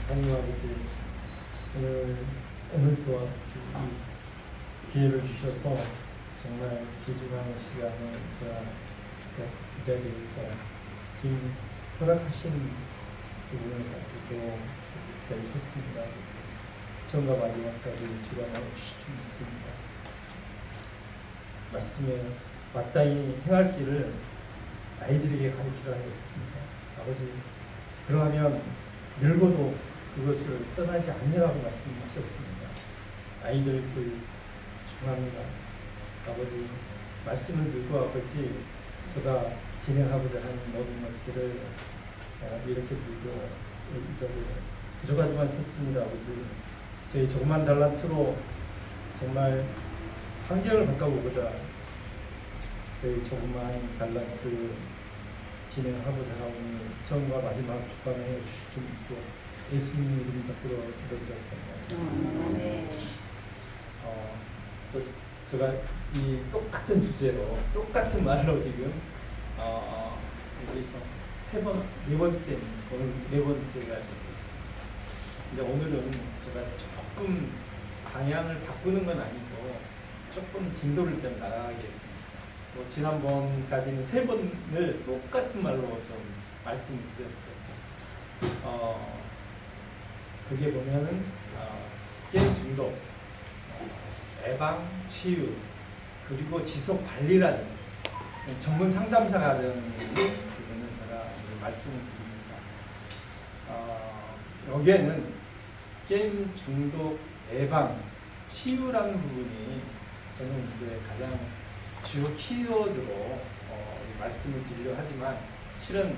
하나님 아버지, 오늘 또한 이 기회를 주셔서 정말 귀중한 시간을 제가 이 자리에서 지금 허락하신 부분을 가지고 여기 섰습니다. 처음과 마지막까지 주관하여 주실 줄 믿습니다. 말씀에 마땅히 행할 길을 아이들에게 가르치라 했습니다. 아버지, 그러하면 늙어도 그것을 떠나지 않으라고 말씀하셨습니다. 아이들 교육 중요합니다. 아버지, 말씀을 들고 아버지, 제가 진행하고자 하는 모든 것들을 이렇게 들고 이 자리에 부족하지만 섰습니다. 아버지, 저희 조그만 달란트로 정말 환경을 바꿔보고자 저희 조그만 달란트 진행하고자 하오니 처음과 마지막 주관하여 주실 줄 믿고 예수님 이름 받들어 기도드렸습니다. 네. 또 제가 이 똑같은 주제로 똑같은 말로 지금 여기서 네 번째 오늘 네 번째가 되고 있습니다. 이제 오늘은 제가 조금 방향을 바꾸는 건 아니고 조금 진도를 좀 나가겠습니다. 지난번까지는 세 번을 똑같은 말로 좀 말씀을 드렸어요. 그게 보면은 게임 중독, 예방, 치유, 그리고 지속 관리라는 전문 상담사가 되는 부분을 제가 말씀을 드립니다. 여기에는 게임 중독, 예방, 치유라는 부분이 저는 이제 가장 주요 키워드로 말씀을 드리려 하지만 실은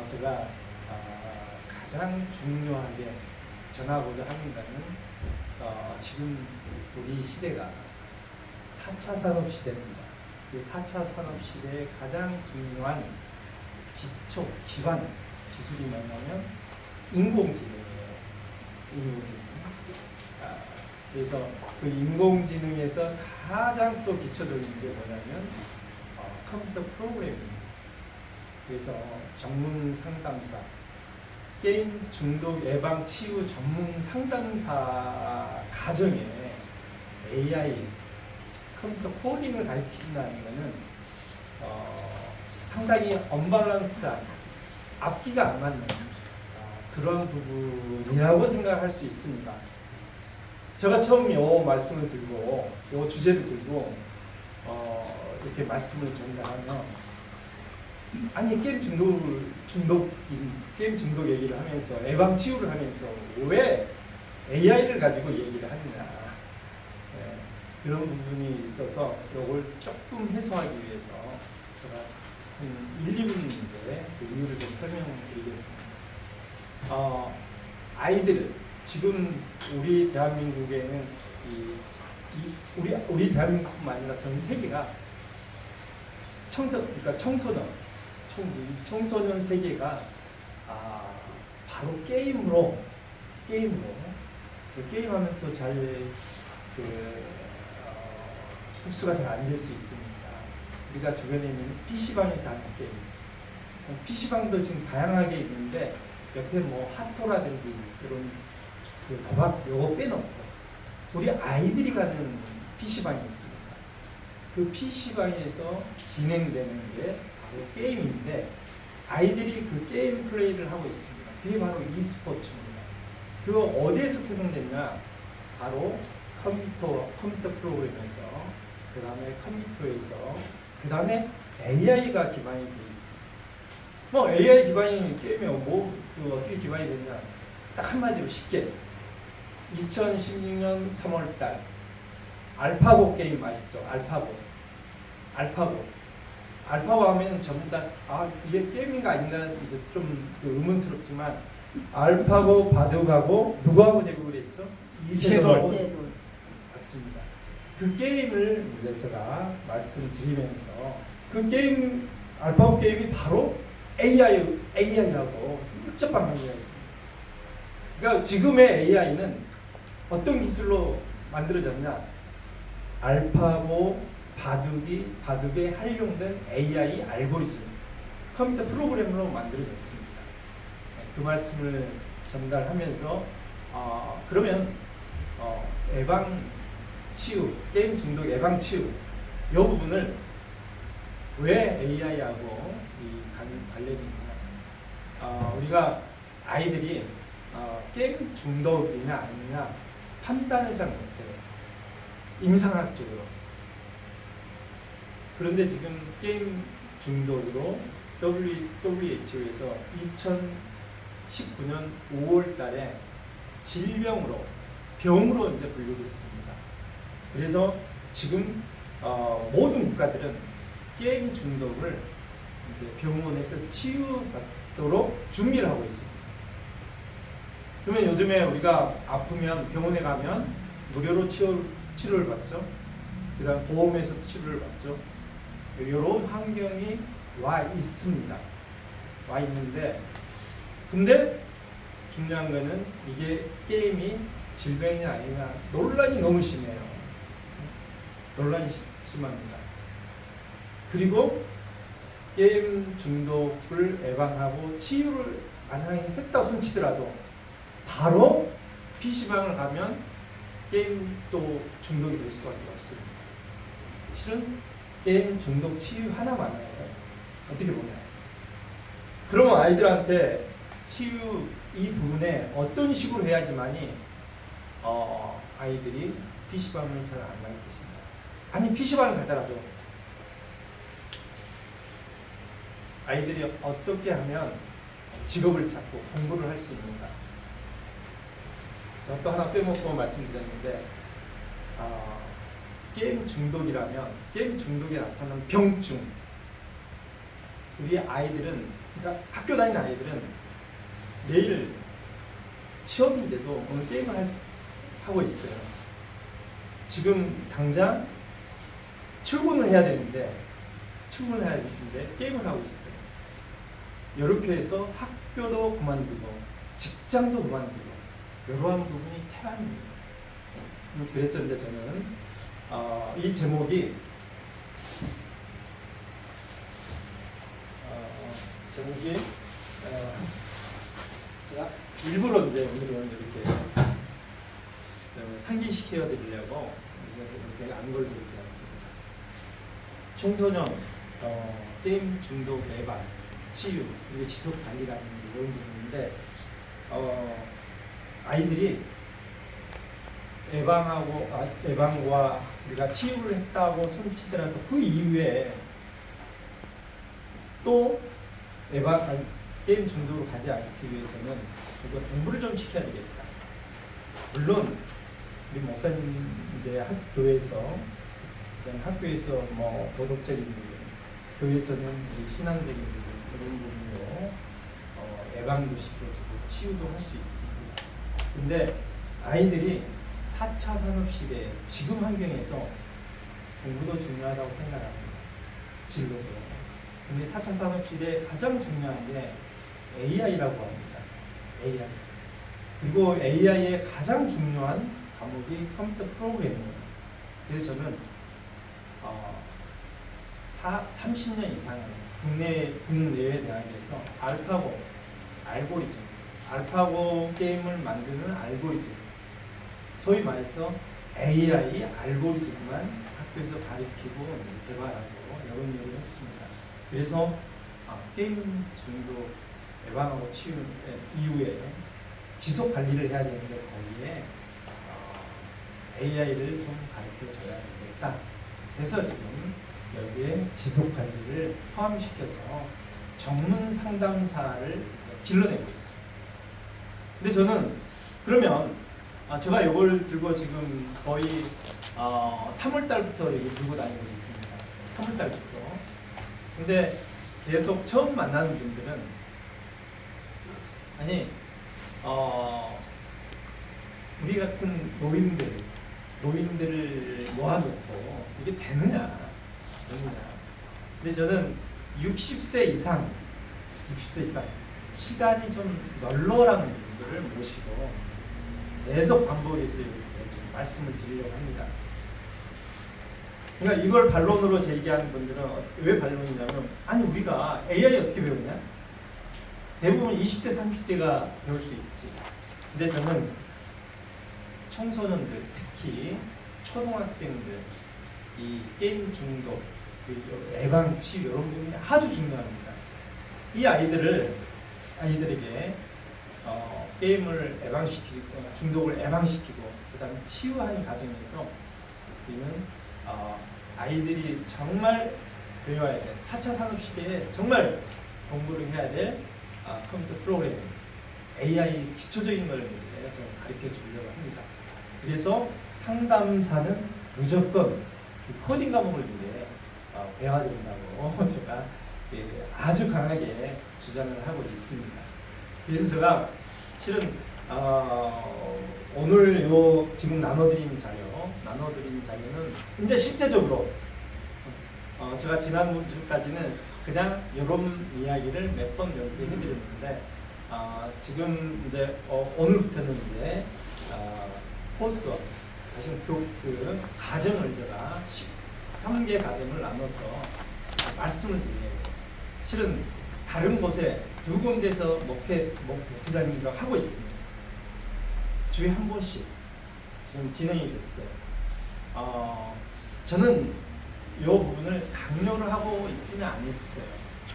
제가 가장 중요하게 전하고자 하는 것은 지금 우리 시대가 4차 산업 시대입니다. 그 4차 산업 시대의 가장 중요한 기초, 기반 기술이 뭐냐면 인공지능이에요. 인공지능. 그래서 그 인공지능에서 가장 또 기초적인 게 뭐냐면 컴퓨터 프로그래밍입니다. 그래서 전문 상담사, 게임 중독 예방 치유 전문 상담사 가정에 AI, 컴퓨터 코딩을 가르친다는 것은 상당히 언밸런스한, 앞뒤가 안 맞는 그런 부분이라고 생각할 수 있습니다. 제가 처음 이 말씀을 들고 이 주제를 들고 이렇게 말씀을 전달하면 아니 게임 중독 얘기를 하면서 예방 치유를 하면서 왜 AI를 가지고 얘기를 하느냐 그런 부분이 있어서 이걸 조금 해소하기 위해서 제가 1, 2분 정도의 그 이유를 좀 설명드리겠습니다. 아이들 지금 우리 대한민국에는 우리 대한민국뿐만 아니라 전 세계가 그러니까 청소년 세계가 바로 게임으로 게임하면 또 잘 흡수가 잘 안 될 수 있습니다. 우리가 주변에 있는 PC방에서 하는 게임, PC방도 지금 다양하게 있는데 옆에 뭐 핫토라든지 이런 그 도박 요거 빼놓고 우리 아이들이 가는 PC방이 있습니다. 그 PC방에서 진행되는 게 바로 게임인데 아이들이 그 게임 플레이를 하고 있습니다. 그게 바로 e스포츠입니다. 그거 어디에서 태동됐냐? 바로 컴퓨터 프로그램에서, 그 다음에 컴퓨터에서, 그 다음에 AI가 기반이 되어 있습니다. AI 기반이 게임이요. 어떻게 기반이 됐냐? 딱 한마디로 쉽게 2016년 3월달 알파고 게임 아시죠? 알파고 하면 전부 다 이게 게임인가 아닌가 이제 좀 의문스럽지만 알파고 바둑하고 누구하고 대국을 했죠? 이세돌 맞습니다. 그 게임을 이제 제가 말씀드리면서 그 게임 알파고 게임이 바로 AI하고 밀접한 관계가 있습니다. 그러니까 지금의 AI는 어떤 기술로 만들어졌냐? 알파고 바둑에 활용된 AI 알고리즘, 컴퓨터 프로그램으로 만들어졌습니다. 그 말씀을 전달하면서 그러면 예방 치유, 게임 중독 예방 치유 이 부분을 왜 AI하고 관련이 있냐? 우리가 아이들이 게임 중독이냐 아니냐 판단을 잘 못해요. 임상학적으로. 그런데 지금 게임 중독으로 WHO에서 2019년 5월 달에 병으로 이제 분류를 했습니다. 그래서 지금 모든 국가들은 게임 중독을 이제 병원에서 치유받도록 준비를 하고 있습니다. 그러면 요즘에 우리가 아프면 병원에 가면 무료로 치료를 받죠. 그다음 보험에서도 치료를 받죠. 이런 환경이 와 있습니다. 와 있는데 근데 중요한 거는 이게 게임이 질병이냐 아니냐 논란이 너무 심해요. 논란이 심합니다. 그리고 게임 중독을 예방하고 치유를 만약에 했다고 손치더라도 바로 PC방을 가면 게임도 중독이 될 수밖에 없습니다. 실은 게임 중독 치유 하나 많아요. 어떻게 보면. 그러면 아이들한테 치유 이 부분에 어떤 식으로 해야지만이 아이들이 PC방을 잘 안 가게 되십니다. 아니 PC방을 가더라도 아이들이 어떻게 하면 직업을 찾고 공부를 할 수 있는가. 또 하나 빼먹고 말씀드렸는데 게임 중독이라면 게임 중독에 나타나는 병증 우리 아이들은 그러니까 학교 다니는 아이들은 내일 시험인데도 오늘 게임을 하고 있어요. 지금 당장 출근을 해야 되는데 게임을 하고 있어요. 이렇게 해서 학교도 그만두고 직장도 그만두고 이러한 부분이 태반입니다. 그래서 이제 저는 이 제목이 제가 일부러 이제 오늘은 이렇게 상기시켜 드리려고 이렇게 안걸 들고 왔습니다. 청소년 게임 중독 예방, 치유 그리고 지속 관리라는 이런 부분인데 아이들이 예방과 우리가 치유를 했다고 손치더라도 그 이후에 또 게임 중독으로 가지 않기 위해서는 이거 공부를 좀 시켜야 되겠다. 물론 우리 목사님들 학교에서 뭐 도덕적인 부분, 교회에서는 우리 신앙적인 부분 이런 부분으로 예방도 시켜주고 치유도 할 수 있습니다. 근데 아이들이 4차 산업시대 지금 환경에서 공부도 중요하다고 생각합니다. 진로도. 근데 4차 산업시대에 가장 중요한 게 AI라고 합니다. AI. 그리고 AI의 가장 중요한 과목이 컴퓨터 프로그래밍입니다. 그래서 저는 30년 이상은 국내외 대학에서 알파고 게임을 만드는 알고리즘, 소위 말해서 AI 알고리즘만 학교에서 가르치고 개발하고 이런 일을 했습니다. 그래서 게임 중독 예방하고 치유 이후에 지속 관리를 해야 되는데 거기에 AI를 좀 가르쳐 줘야 되겠다. 그래서 지금 여기에 지속 관리를 포함시켜서 전문 상담사를 길러내고 있습니다. 근데 저는 그러면 제가 이걸 들고 지금 거의 3월 달부터 여기 들고 다니고 있습니다. 3월 달부터. 근데 계속 처음 만나는 분들은 우리 같은 노인들을 모아놓고 이게 되느냐. 근데 저는 60세 이상 시간이 좀 널널한 분들을 모시고 계속 반복해서 이렇게 좀 말씀을 드리려고 합니다. 그러니까 이걸 반론으로 제기하는 분들은 왜 반론이냐면 우리가 AI 어떻게 배우냐? 대부분 20대, 30대가 배울 수 있지. 근데 저는 청소년들, 특히 초등학생들, 이 게임 중독, 그리고 예방 치유 이런 부분이 아주 중요합니다. 이 아이들에게 게임을 예방시키고 중독을 예방시키고 그다음에 치유하는 과정에서 우리는 아이들이 정말 배워야 돼. 4차 산업 시대에 정말 공부를 해야 될 컴퓨터 프로그래밍, AI 기초적인 걸 이제 좀 가르쳐 주려고 합니다. 그래서 상담사는 무조건 코딩 과목을 이제 배워야 된다고 제가 아주 강하게 주장을 하고 있습니다. 그래서 제가 실은 오늘 지금 나눠드린 자료는 이제 실제적으로 제가 지난주까지는 그냥 이런 이야기를 몇 번 해드렸는데 지금 이제 오늘부터는 이제 코스워크 다시 그 과정을 제가 13개 과정을 나눠서 말씀을 드려요. 실은 다른 곳에 2군데서 목회자님들하고 하고 있습니다. 주에 한 번씩 지금 진행이 됐어요. 저는 이 부분을 강요를 하고 있지는 않았어요.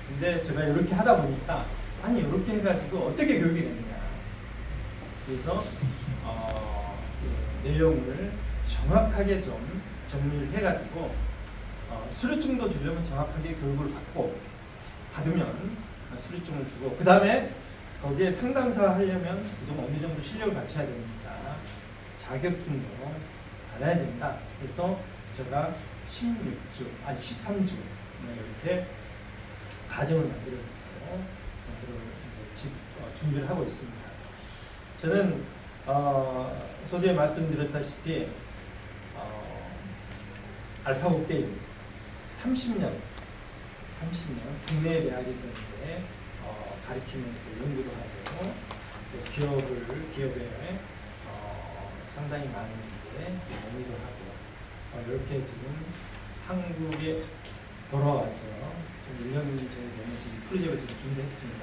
근데 제가 이렇게 하다 보니까 아니 이렇게 해가지고 어떻게 교육이 되느냐. 그래서 그 내용을 정확하게 좀 정리를 해가지고 수료증도 주려면 정확하게 교육을 받으면 수료증을 주고 그 다음에 거기에 상담사 하려면 좀 어느 정도 실력을 갖춰야 됩니다. 자격증도 받아야 된다. 그래서 제가 13주 이렇게 과정을 만들어서 준비를 하고 있습니다. 저는 소재에 말씀드렸다시피 알파고 게임 30년 국내 대학에서 이제 가르치면서 연구도 하고 기업에 상당히 많은 이제 연구도 하고 이렇게 지금 한국에 돌아와서 좀 1년 정도 되면서 이 프로젝트를 지금 준비했습니다.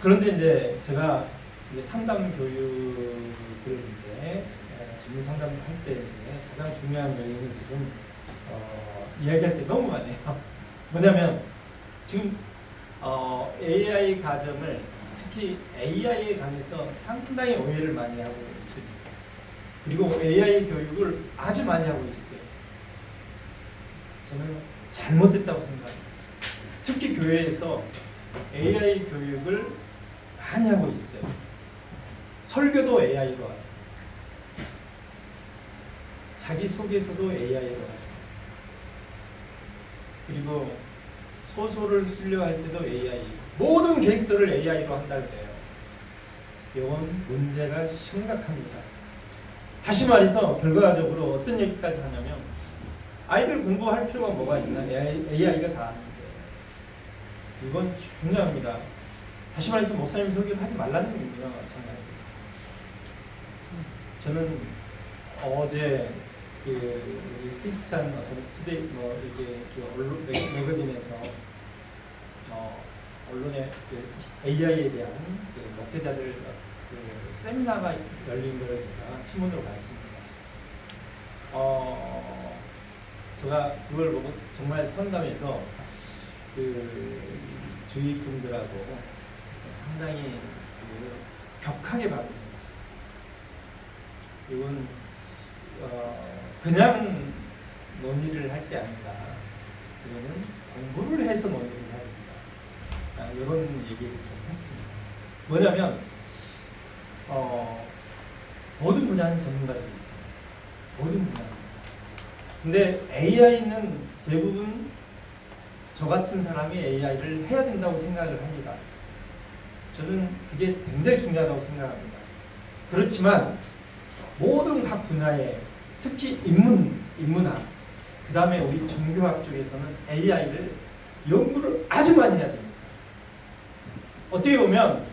그런데 이제 제가 이제 상담 교육을 이제 전문 상담을 할 때 이제 가장 중요한 내용이 지금 이야기할 때 너무 많아요. 뭐냐면 지금 AI 과정을 특히 AI에 관해서 상당히 오해를 많이 하고 있습니다. 그리고 AI 교육을 아주 많이 하고 있어요. 저는 잘못했다고 생각합니다. 특히 교회에서 AI 교육을 많이 하고 있어요. 설교도 AI로 하고 자기소개서도 AI로 하고 그리고 소설을 쓰려 할 때도 AI, 모든 계획서를 AI로 한다고 해요. 이건 문제가 심각합니다. 다시 말해서 결과적으로 어떤 얘기까지 하냐면 아이들 공부할 필요가 뭐가 있나? AI가 다 하는데 이건 중요합니다. 다시 말해서 목사님 설교도 하지 말라는 얘기입니다. 마찬가지로 저는 어제 그 크리스찬 투데이 이렇게 언론 매거진에서 언론에 AI에 대한 목회자들 세미나가 열린 걸 제가 신문으로 봤습니다. 제가 그걸 보고 정말 천담해서 주위 분들하고 상당히 격하게 반응했어요. 이건 그냥 논의를 할 게 아니라 이거는 공부를 해서 논의를 해야 된다. 이런 얘기를 좀 했습니다. 뭐냐면 모든 분야는 전문가들이 있어요. 모든 분야. 근데 AI는 대부분 저 같은 사람이 AI를 해야 된다고 생각을 합니다. 저는 그게 굉장히 중요하다고 생각합니다. 그렇지만 모든 각 분야에 특히 인문학, 그 다음에 우리 종교학 쪽에서는 AI를 연구를 아주 많이 해야 됩니다. 어떻게 보면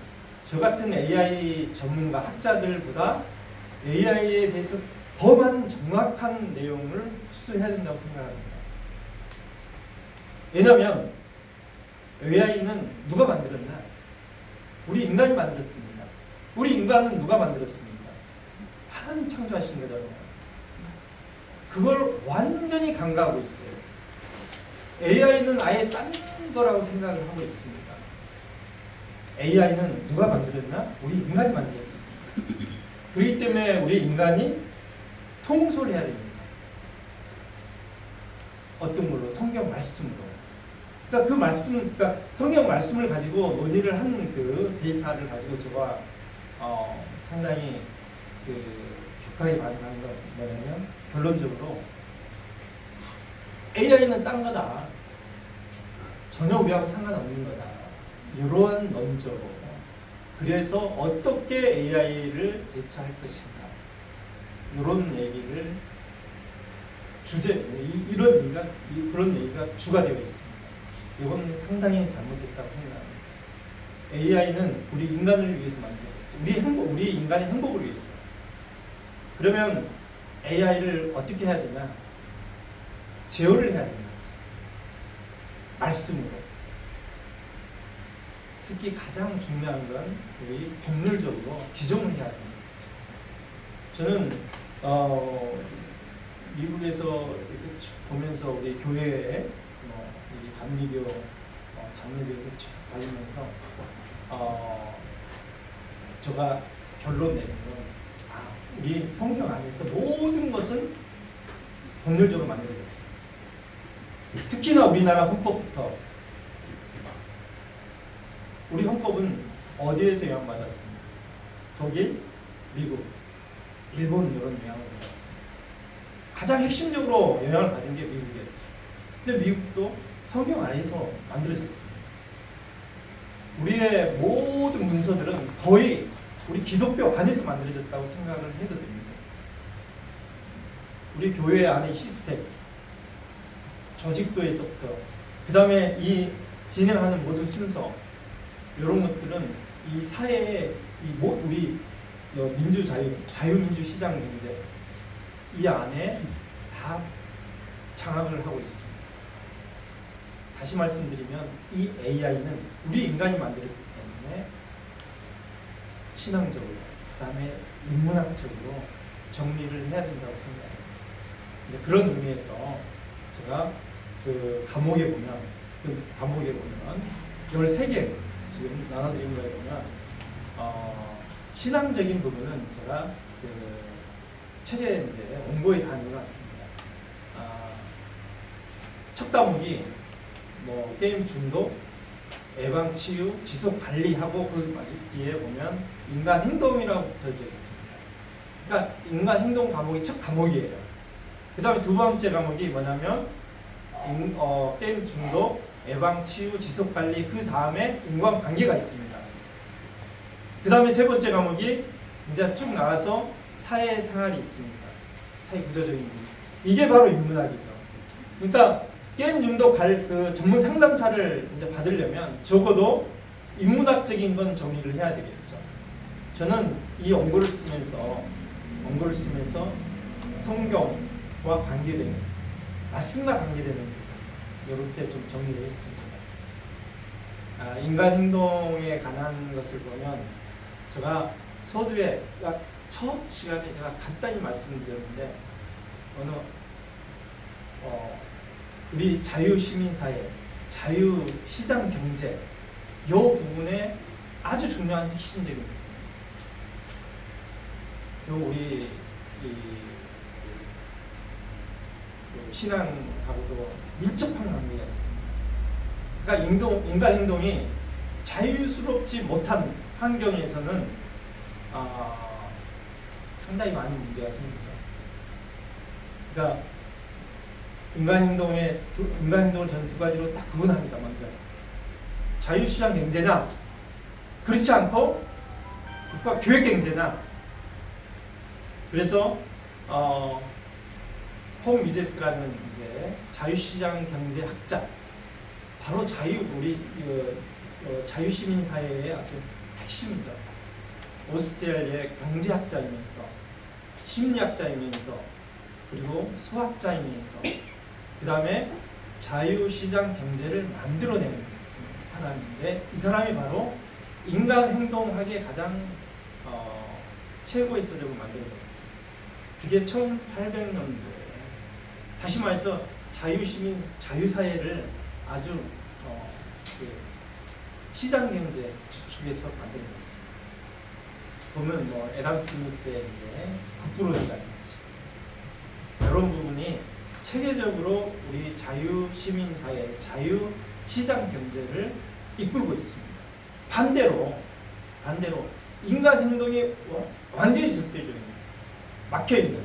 저 같은 AI 전문가 학자들보다 AI에 대해서 더 많은 정확한 내용을 흡수해야 된다고 생각합니다. 왜냐하면 AI는 누가 만들었나? 우리 인간이 만들었습니다. 우리 인간은 누가 만들었습니까? 하나님 창조하신 거잖아요. 그걸 완전히 간과하고 있어요. AI는 아예 딴 거라고 생각을 하고 있습니다. AI는 누가 만들었나? 우리 인간이 만들었습니다. 그렇기 때문에 우리 인간이 통솔해야 됩니다. 어떤 걸로? 성경 말씀으로. 그러니까 그 말씀, 그러니까 성경 말씀을 가지고 논의를 한 그 데이터를 가지고 제가 상당히 격하게 반응한 건 뭐냐면 결론적으로 AI는 딴 거다. 전혀 우리하고 상관없는 거다. 이런 논조로 그래서 어떻게 AI를 대처할 것인가 이런 얘기를 그런 얘기가 주가 되어 있습니다. 이건 상당히 잘못됐다고 생각합니다. AI는 우리 인간을 위해서 만들어졌어요. 우리 인간의 행복을 위해서. 그러면 AI를 어떻게 해야 되냐? 제어를 해야 되는 거죠. 말씀으로. 특히 가장 중요한 건 우리 법률적으로 규정을 해야 됩니다. 저는 미국에서 이렇게 보면서 우리 교회에 이 감리교, 장로교를 쭉 다니면서 제가 결론 내는 건 우리 성경 안에서 모든 것은 법률적으로 만들어졌어요. 특히나 우리나라 헌법부터. 우리 헌법은 어디에서 영향받았습니까? 독일, 미국, 일본 이런 영향을 받았습니다. 가장 핵심적으로 영향을 받은 게 미국이었죠. 근데 미국도 성경 안에서 만들어졌습니다. 우리의 모든 문서들은 거의 우리 기독교 안에서 만들어졌다고 생각을 해도 됩니다. 우리 교회 안의 시스템, 조직도에서부터 그 다음에 이 진행하는 모든 순서 이런 것들은 이 사회의 우리 자유민주 시장 경제 이 안에 다 장악을 하고 있습니다. 다시 말씀드리면 이 AI는 우리 인간이 만들었기 때문에 신앙적으로 그 다음에 인문학적으로 정리를 해야 된다고 생각합니다. 그런 의미에서 제가 그 감옥에 보면 13개 지금 나눠드린 거에 보면 신앙적인 부분은 제가 그 책에 이제 원고에 다 넣어놨습니다. 첫 과목이 게임 중독, 예방 치유, 지속 관리하고 그 뒤에 보면 인간 행동이라고 붙어져 있습니다. 그러니까 인간 행동 과목이 첫 과목이에요. 그 다음에 두 번째 과목이 뭐냐면 게임 중독, 예방 치유, 지속 관리 그 다음에 인간 관계가 있습니다. 그 다음에 세 번째 과목이 이제 쭉 나가서 사회 생활이 있습니다. 사회 구조적인 부분. 이게 바로 인문학이죠. 그러니까 게임 중독 그 전문 상담사를 이제 받으려면 적어도 인문학적인 건 정리를 해야 되겠죠. 저는 이 원고를 쓰면서 성경과 관계되는 말씀과 관계되는 이렇게 좀 정리를 했습니다. 인간 행동에 관한 것을 보면 제가 서두에 첫 시간에 제가 간단히 말씀드렸는데 우리 자유시민사회, 자유시장 경제 이 부분에 아주 중요한 핵심적인 우리 신앙하고도 밀접한 관계가 있습니다. 그러니까 인간 행동이 자유스럽지 못한 환경에서는 상당히 많은 문제가 생기죠. 그러니까 인간 행동을 저는 두 가지로 딱 구분합니다. 먼저 자유시장 경제냐, 그렇지 않고 국가 교육 경제냐. 그래서 홈 미제스라는 이제 자유시장 경제 학자, 바로 우리 자유시민 사회의 아주 핵심이죠. 오스트리아의 경제학자이면서 심리학자이면서 그리고 수학자이면서 그 다음에 자유시장 경제를 만들어내는 사람. 사람인데 이 사람이 바로 인간 행동학의 가장 최고의 서적을 만들어냈어요. 그게 1800년도에 다시 말해서 자유시민 자유사회를 아주 시장경제 주축에서 만들어냈습니다. 보면 뭐 애덤 스미스의 이제 국부론이라든지 이런 부분이 체계적으로 우리 자유시민사회, 자유시장경제를 이끌고 있습니다. 반대로 인간 행동이 완전히 절대적입니다. 막혀있는.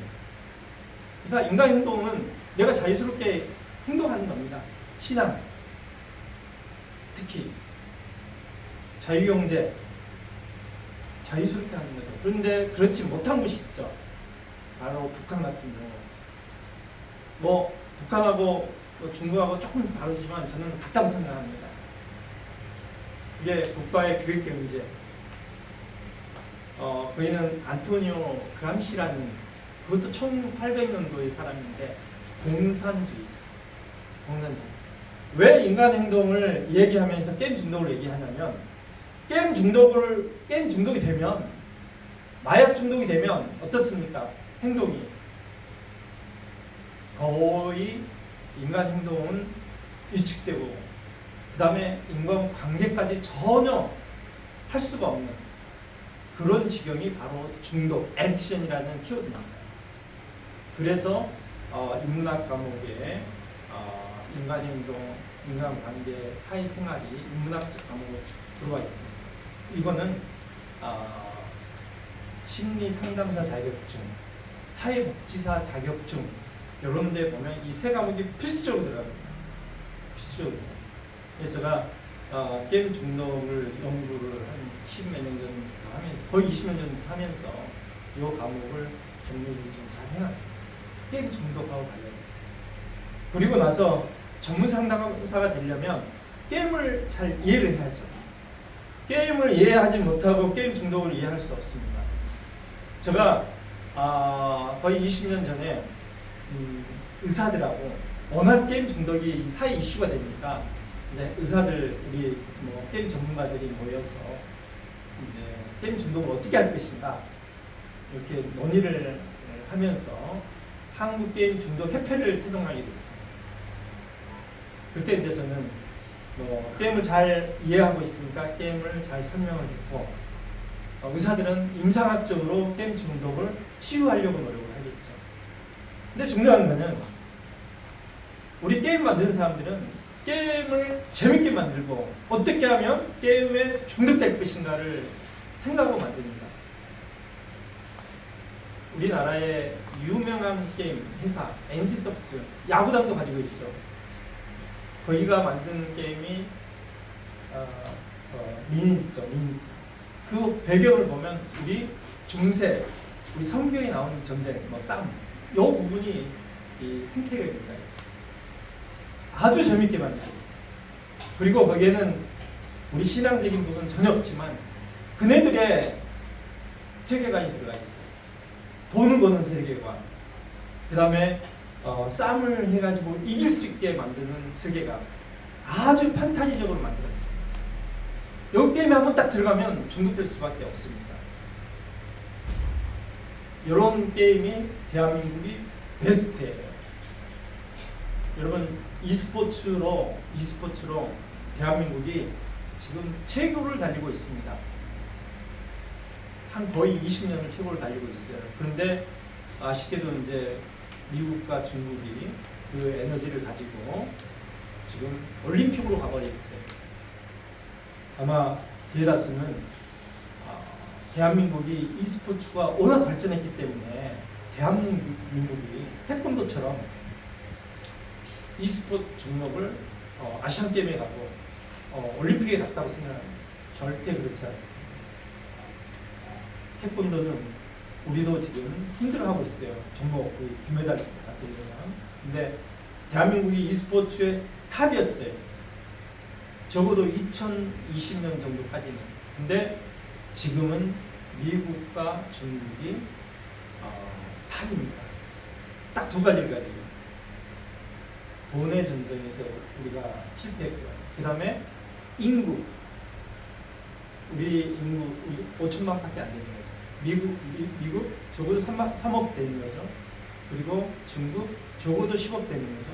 그러니까 인간 행동은 내가 자유스럽게 행동하는 겁니다. 신앙, 특히 자유경제, 자유스럽게 하는 거죠. 그런데 그렇지 못한 곳이 있죠. 바로 북한 같은 경우. 뭐 북한하고 중국하고 조금 다르지만 저는 같다고 생각합니다. 이게 국가의 교육경제. 그이는 안토니오 그람시라는 그것도 1800년도의 사람인데 공산주의죠. 공산주의. 왜 인간 행동을 얘기하면서 게임 중독을 얘기하냐면 게임 중독이 되면 마약 중독이 되면 어떻습니까? 행동이 거의 인간 행동은 위축되고 그 다음에 인간 관계까지 전혀 할 수가 없는 그런 지경이 바로 중독, 액션이라는 키워드입니다. 그래서 인문학 과목에 인간 행동, 인간 관계, 사회생활이 인문학적 과목으로 들어와 있습니다. 이거는 심리 상담사 자격증, 사회복지사 자격증 이런 데 보면 이 세 과목이 필수적으로 들어갑니다. 필수적으로. 그래서 제가 게임 중독을 연구를 한 10몇 년 전부터 하면서 거의 20년 전부터 하면서 이 과목을 정리를 좀 잘 해놨습니다. 게임 중독하고 관련해서. 그리고 나서 전문 상담사가 되려면 게임을 잘 이해를 해야죠. 게임을 이해하지 못하고 게임 중독을 이해할 수 없습니다. 제가 거의 20년 전에 의사들하고 워낙 게임 중독이 사회 이슈가 되니까 이제 의사들 우리 뭐 게임 전문가들이 모여서 이제 게임 중독을 어떻게 할 것인가 이렇게 논의를 하면서 한국 게임 중독 협회를 태동하게 됐어요. 그때 이제 저는 뭐 게임을 잘 이해하고 있으니까 게임을 잘 설명을 했고 의사들은 임상학적으로 게임 중독을 치유하려고 노력을 하겠죠. 근데 중요한 거는 우리 게임 만드는 사람들은 게임을 재밌게 만들고 어떻게 하면 게임에 중독될 것인가를 생각하고 만듭니다. 우리나라의 유명한 게임 회사 NC소프트 야구단도 가지고 있죠. 거기가 만든 게임이 리니지죠. 리니지. 그 배경을 보면 우리 중세, 우리 성경에 나오는 전쟁, 뭐 싸움, 이 부분이 이 생태계입니다. 아주 재밌게 만들었어요. 그리고 거기에는 우리 신앙적인 부분은 전혀 없지만 그네들의 세계관이 들어가 있어요. 돈을 버는 세계관, 그 다음에 싸움을 해가지고 이길 수 있게 만드는 세계가 아주 판타지적으로 만들었어요. 여기 게임에 한번 딱 들어가면 중독될 수밖에 없습니다. 이런 게임이 대한민국이 베스트예요. 여러분 e스포츠로 대한민국이 지금 최고를 달리고 있습니다. 한 거의 20년을 최고를 달리고 있어요. 그런데 아쉽게도 이제 미국과 중국이 그 에너지를 가지고 지금 올림픽으로 가버렸어요. 아마 대다수는 대한민국이 e스포츠가 워낙 발전했기 때문에 대한민국이 태권도처럼 e스포츠 종목을 아시안게임에 가고 올림픽에 갔다고 생각합니다. 절대 그렇지 않습니다. 태권도는 우리도 지금 힘들어하고 있어요. 종목 금메달 같은 경우는. 근데 대한민국이 e스포츠의 탑이었어요. 적어도 2020년 정도까지는. 근데 지금은 미국과 중국이 탑입니다. 딱 두 가지를 가지고. 돈의 전쟁에서 우리가 실패했고요. 그 다음에 인구, 우리 인구 5천만밖에 안 되는 거죠. 미국 적어도 3억 되는 거죠. 그리고 중국 적어도 10억 되는 거죠.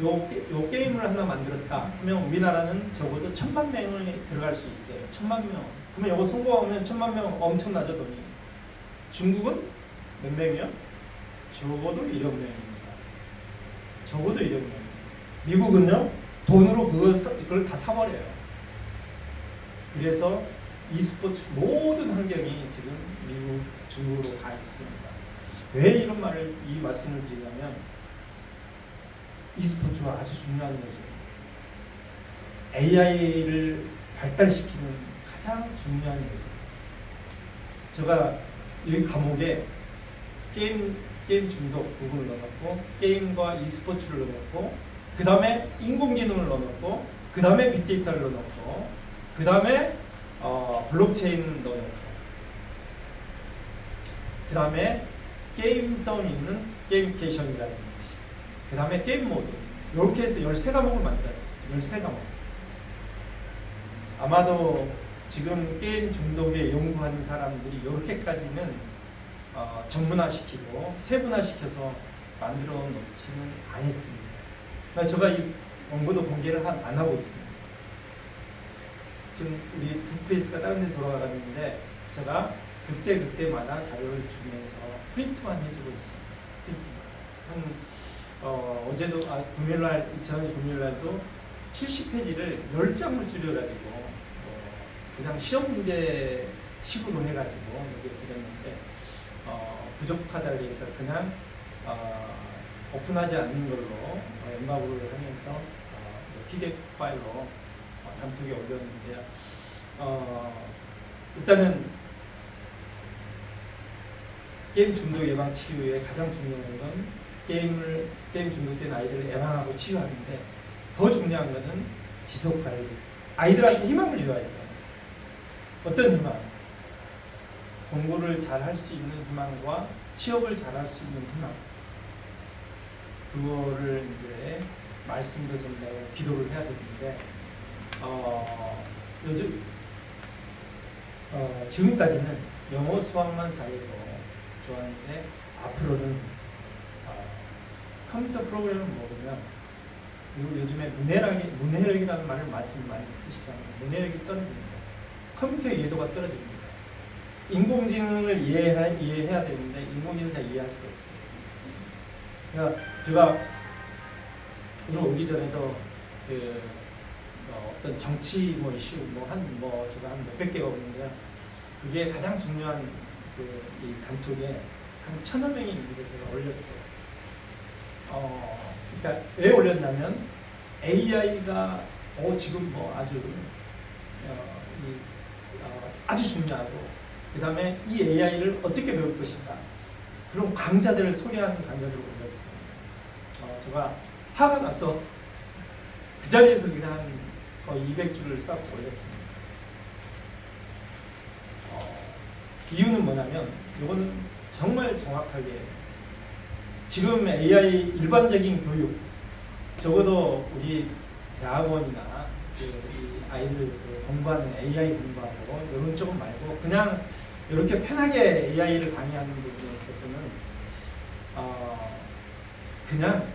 요 게임을 하나 만들었다 하면 우리나라는 적어도 1,000만 명이 들어갈 수 있어요. 1,000만 명. 그러면 이거 성공하면 1,000만 명 엄청나죠, 돈이. 중국은 몇 명이요? 적어도 1억 명입니다. 적어도 1억 명. 미국은요, 돈으로 그걸 다 사버려요. 그래서 e스포츠 모든 환경이 지금 미국, 중국으로 가 있습니다. 왜 이런 이 말씀을 드리냐면, e스포츠가 아주 중요한 거죠. AI를 발달시키는 가장 중요한 요소. 제가 여기 과목에 게임 중독 부분을 넣어놓고, 게임과 e스포츠를 넣어놓고, 그 다음에 인공지능을 넣어놓고, 그 다음에 빅데이터를 넣어놓고, 그 다음에 블록체인을 넣어놓고, 그 다음에 게임성 있는 게이미케이션이라든지, 그 다음에 게임 모드, 이렇게 해서 13과목을 만들었어요. 13과목. 아마도 지금 게임 중독에 연구하는 사람들이 이렇게까지는 전문화시키고 세분화시켜서 만들어 놓지는 않았습니다. 제가 이 원고도 공개를 안 하고 있습니다. 지금 우리 부프레스가 다른 데 돌아가는데 제가 그때마다 자료를 주면서 프린트만 해주고 있습니다. 어제도 금요일날 2000년 금요일날도 70페이지를 10장으로 줄여가지고 그냥 시험 문제 식으로 해가지고 여기 드렸는데 부족하다 그래서 그냥 오픈하지 않는 걸로 엠바고를 하면서 PDF 파일로 단톡에 올렸는데요. 일단은 게임 중독 예방 치유에 가장 중요한 건 게임 중독된 아이들을 예방하고 치유하는데, 더 중요한 것은 지속 관리. 아이들한테 희망을 줘야죠. 어떤 희망? 공부를 잘 할 수 있는 희망과 취업을 잘 할 수 있는 희망. 그거를 이제 말씀도 전하고 기도를 해야 되는데, 요즘 지금까지는 영어 수학만 잘해도 좋아하는데, 앞으로는 컴퓨터 프로그램을 모르면, 요즘에 문해력이라는 말을 많이 쓰시잖아요. 문해력이 떨어집니다. 컴퓨터 이해도가 떨어집니다. 인공지능을 이해해야 되는데 인공지능을 다 이해할 수 없어요. 그러니까 제가 오늘 오기 전에도 어떤 정치 이슈 제가 한 몇백 개가 오는데요. 그게 가장 중요한 이 단톡에 한 1,000여 명이 있는데 제가 올렸어요. 그러니까 왜 올렸냐면 AI가 지금 아주 중요하고, 그 다음에 이 AI를 어떻게 배울 것인가, 그런 강좌들을 소개하는 강좌들을 올렸습니다. 제가 화가 나서 그 자리에서 그냥 거의 200줄을 쌓고 올렸습니다. 이유는 뭐냐면 이거는 정말 정확하게 지금 AI 일반적인 교육, 적어도 우리 대학원이나 우리 아이들 공부하는 AI 공부하고 이런 쪽은 말고 그냥 이렇게 편하게 AI를 강의하는 부분에 있어서는 그냥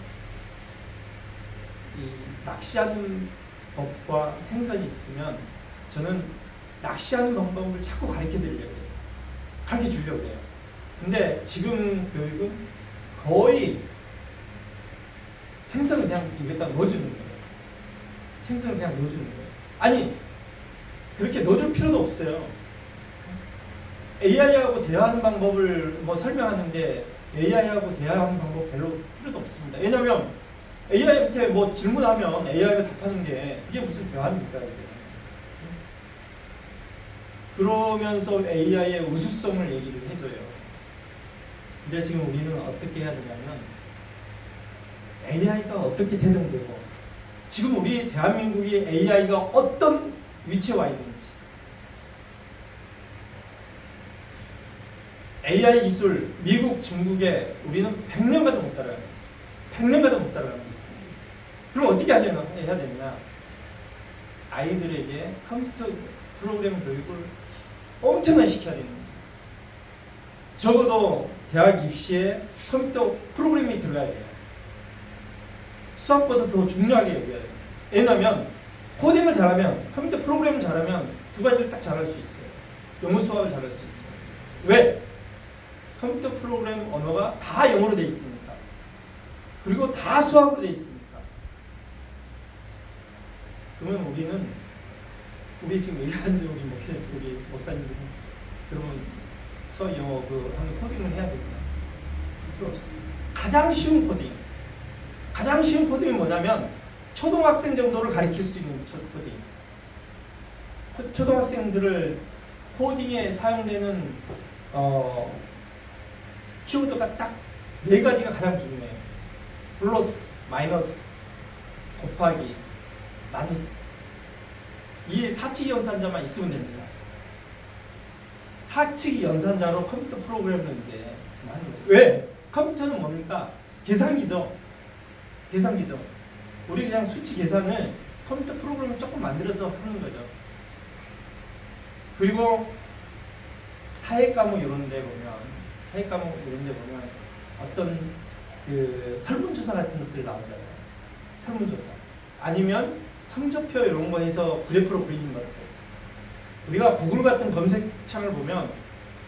이 낚시하는 법과 생선이 있으면 저는 낚시하는 방법을 자꾸 가르쳐 주려고 해요. 근데 지금 교육은 거의 생선을 그냥 입에다 넣어주는 거예요. 생선을 그냥 넣어주는 거예요. 아니, 그렇게 넣어줄 필요도 없어요. AI하고 대화하는 방법을 설명하는데 AI하고 대화하는 방법 별로 필요도 없습니다. 왜냐하면 AI한테 질문하면 AI가 답하는 게 그게 무슨 대화입니까? 이게. 그러면서 AI의 우수성을 얘기를 해줘요. 근데 지금 우리는 어떻게 해야 되냐면 AI가 어떻게 태동되고 지금 우리 대한민국이 AI가 어떤 위치에 와 있는지, AI 기술 미국, 중국에 우리는 100년 가도 못 따라갑니다. 100년 가도 못 따라갑니다. 그럼 어떻게 해야 되냐? 아이들에게 컴퓨터 프로그램 교육을 엄청나게 시켜야 되는 거죠. 적어도 대학 입시에 컴퓨터 프로그램이 들어가야 돼요. 수학보다 더 중요하게 여겨야 돼요. 왜냐하면 코딩을 잘하면, 컴퓨터 프로그램을 잘하면 두 가지를 딱 잘할 수 있어요. 영어 수학을 잘할 수 있어요. 왜? 컴퓨터 프로그램 언어가 다 영어로 돼 있으니까. 그리고 다 수학으로 돼 있으니까. 그러면 우리 지금 얘기한 우리 목사님들은 그러면 수학 영어 하는 코딩을 해야 되구나. 필요 없습니다. 가장 쉬운 코딩이 뭐냐면 초등학생 정도를 가르칠 수 있는 코딩. 초등학생들을 코딩에 사용되는 키워드가 딱 4가지가 가장 중요해요. 플러스, 마이너스, 곱하기, 나누기. 이 사칙 연산자만 있으면 됩니다. 사칙 연산자로 컴퓨터 프로그램을 이제 많이 해요. 왜? 컴퓨터는 뭡니까? 계산기죠. 우리 그냥 수치 계산을 컴퓨터 프로그램을 조금 만들어서 하는 거죠. 그리고 사회 과목 이런 데 보면 어떤 그 설문조사 같은 것들 나오잖아요. 설문조사. 아니면 성적표 이런 거에서 그래프로 그리는 것들. 우리가 구글 같은 검색창을 보면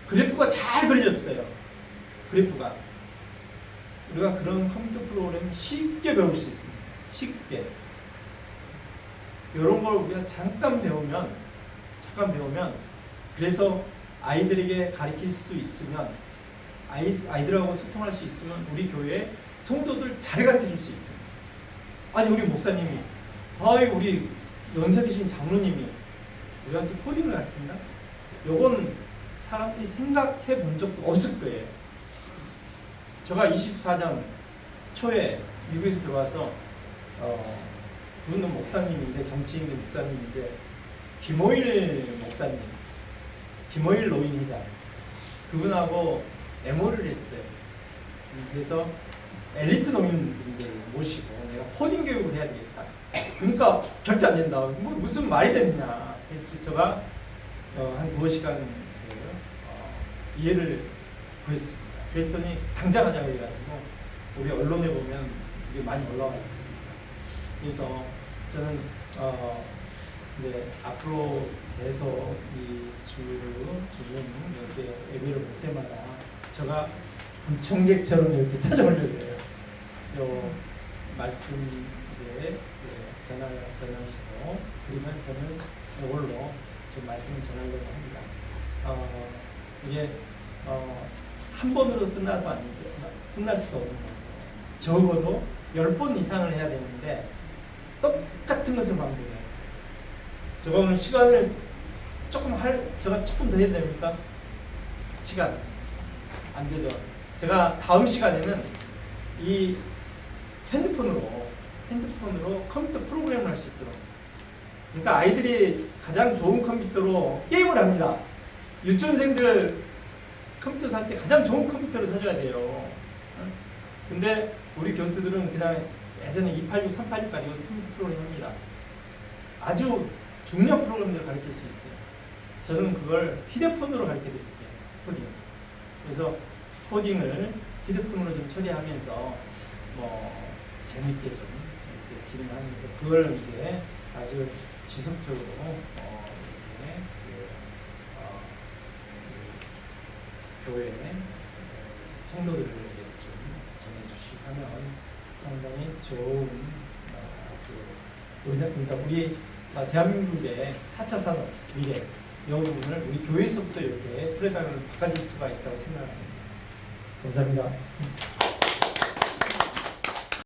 그래프가 잘 그려졌어요. 그래프가. 우리가 그런 컴퓨터 프로그램 쉽게 배울 수 있습니다. 쉽게. 이런 걸 우리가 잠깐 배우면 그래서 아이들에게 가르칠 수 있으면 아이들하고 소통할 수 있으면 우리 교회 성도들 잘 가르쳐 줄 수 있습니다. 아니 우리 목사님이 우리 연세 드신 장로님이 우리한테 코딩을 가르친다? 요건 사람들이 생각해 본 적도 없을 거예요. 제가 24년 초에 미국에서 들어와서 그분은 목사님인데 정치인의 목사님인데 김호일 목사님, 김호일 노인 회장 그분하고 MO를 했어요. 그래서 엘리트 노인분들 모시고 내가 코딩 교육을 해야 되겠다. 그러니까 절대 안 된다. 무슨 말이 되느냐 해서 제가 한 2시간 이해를 구했습니다. 그랬더니 당장 하자고 해가지고 우리 언론에 보면 이게 많이 올라와 있습니다. 그래서 저는 앞으로 돼서 이 주중 이렇게 예배를 볼 때마다 제가 청객처럼 이렇게 찾아오려고 해요. 요 말씀 이제 전하시고 그러면 저는 이걸로 좀 말씀을 전하려고 합니다. 이게 한 번으로 끝나도 안 돼. 끝날 수도 없는 거예요. 적어도 10번 이상을 해야 되는데 똑같은 것을 반복해요. 제가 오늘 시간을 제가 조금 더 해야 됩니까? 시간 안 되죠. 제가 다음 시간에는 이 핸드폰으로 컴퓨터 프로그램을 할 수 있도록. 그러니까 아이들이 가장 좋은 컴퓨터로 게임을 합니다. 유치원생들 컴퓨터 살 때 가장 좋은 컴퓨터를 사줘야 돼요. 근데 우리 교수들은 그냥 예전에 286, 386 가지고 컴퓨터 프로그램 합니다. 아주 중요한 프로그램들을 가르칠 수 있어요. 저는 그걸 휴대폰으로 가르쳐 드릴게요. 코딩. 그래서 코딩을 휴대폰으로 좀 처리하면서 재밌게 좀 이렇게 진행하면서 그걸 이제 아주 지속적으로 교회 성도들에게 좀 전해주시면 상당히 좋은 그러니까 우리 대한민국의 4차 산업 미래 이 부분을 우리 교회에서부터 이렇게 프로그램을 바꿔줄 수가 있다고 생각합니다. 감사합니다.